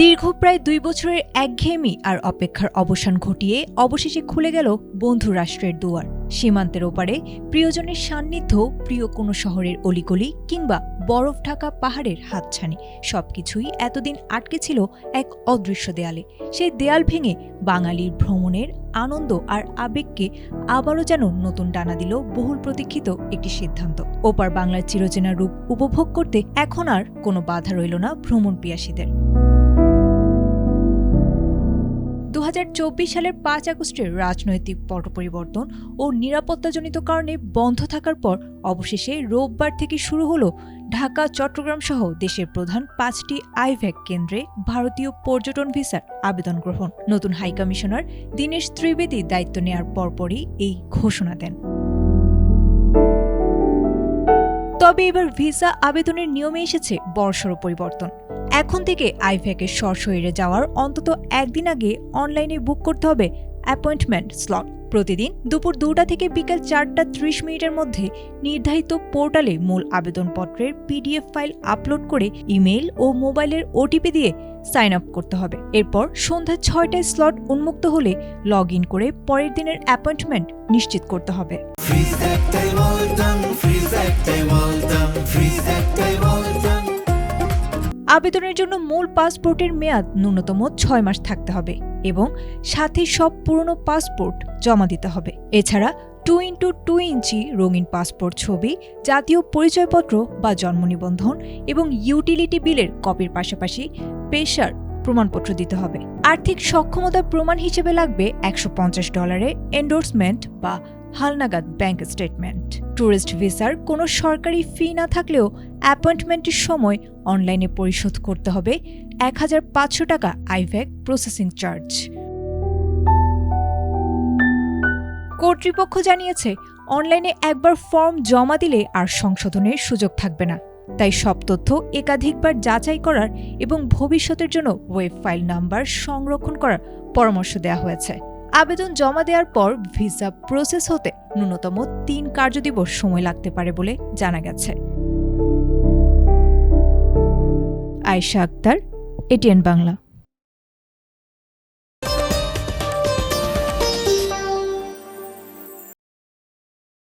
দীর্ঘ প্রায় 2 বছরের একঘেয়েমি আর অপেক্ষার অবসান ঘটিয়ে অবশেষে খুলে গেল বন্ধু রাষ্ট্রের দুয়ার। সীমান্তের ওপারে প্রিয়জনের সান্নিধ্য, প্রিয় কোনো শহরের অলিগলি কিংবা বরফ ঢাকা পাহাড়ের হাতছানি সবকিছুই এতদিন আটকে ছিল এক অদৃশ্য দেয়ালে। সেই দেয়াল ভেঙে বাঙালির ভ্রমণের আনন্দ আর আবেগকে আবারও যেন নতুন ডানা দিল বহুল প্রতীক্ষিত একটি সিদ্ধান্ত। ওপার বাংলার চিরচেনা রূপ উপভোগ করতে এখন আর কোনো বাধা রইল না ভ্রমণ পিয়াসীদের। 2024 সালের 5 আগস্টের রাজনৈতিক পট পরিবর্তন ও নিরাপত্তাজনিত কারণে বন্ধ থাকার পর অবশেষে রোববার থেকে শুরু হলো ঢাকা, চট্টগ্রাম সহ দেশের প্রধান 5টি আইভ্যাক কেন্দ্রে ভারতীয় পর্যটন ভিসার আবেদন গ্রহণ। নতুন হাইকমিশনার দীনেশ ত্রিবেদী দায়িত্ব নেয়ার পরপরই এই ঘোষণা দেন। তবে এবার ভিসা আবেদনের নিয়মে এসেছে বড়সড় পরিবর্তন। এখন থেকে আইভ্যাকের সশরীরে যাওয়ার অন্তত একদিন আগে অনলাইনে বুক করতে হবে অ্যাপয়েন্টমেন্ট স্লট। প্রতিদিন দুপুর 2টা থেকে বিকেল 4টা 30 মিনিটের মধ্যে নির্ধারিত পোর্টালে মূল আবেদনপত্রের PDF ফাইল আপলোড করে ইমেইল ও মোবাইলের OTP দিয়ে সাইন আপ করতে হবে। এরপর সন্ধ্যা 6টায় স্লট উন্মুক্ত হলে লগ ইন করে পরের দিনের অ্যাপয়েন্টমেন্ট নিশ্চিত করতে হবে। আবেদনের জন্য মূল পাসপোর্টের মেয়াদ ন্যূনতম 6 মাস থাকতে হবে এবং সাথে সব পুরনো পাসপোর্ট জমা দিতে হবে। এছাড়া 2x2 ইঞ্চি রঙিন পাসপোর্ট ছবি, জাতীয় পরিচয়পত্র বা জন্ম নিবন্ধন এবং ইউটিলিটি বিলের কপির পাশাপাশি পেশার প্রমাণপত্র দিতে হবে। আর্থিক সক্ষমতার প্রমাণ হিসেবে লাগবে $150 এন্ডোর্সমেন্ট বা হালনাগাদ ব্যাংক স্টেটমেন্ট। ট্যুরিস্ট ভিসার কোনো সরকারি ফি না থাকলেও অ্যাপয়েন্টমেন্টের সময় অনলাইনে পরিশোধ করতে হবে $1,500 আইভ্যাক প্রসেসিং চার্জ। কর্তৃপক্ষ জানিয়েছে, অনলাইনে একবার ফর্ম জমা দিলে আর সংশোধনের সুযোগ থাকবে না। তাই সব তথ্য একাধিকবার যাচাই করার এবং ভবিষ্যতের জন্য ওয়েব ফাইল নাম্বার সংরক্ষণ করার পরামর্শ দেওয়া হয়েছে। আবেদন জমা দেওয়ার পর ভিসা প্রসেস হতে ন্যূনতম 3 কার্যদিবস সময় লাগতে পারে বলে জানা গেছে। আয়েশা আক্তার, ATN বাংলা।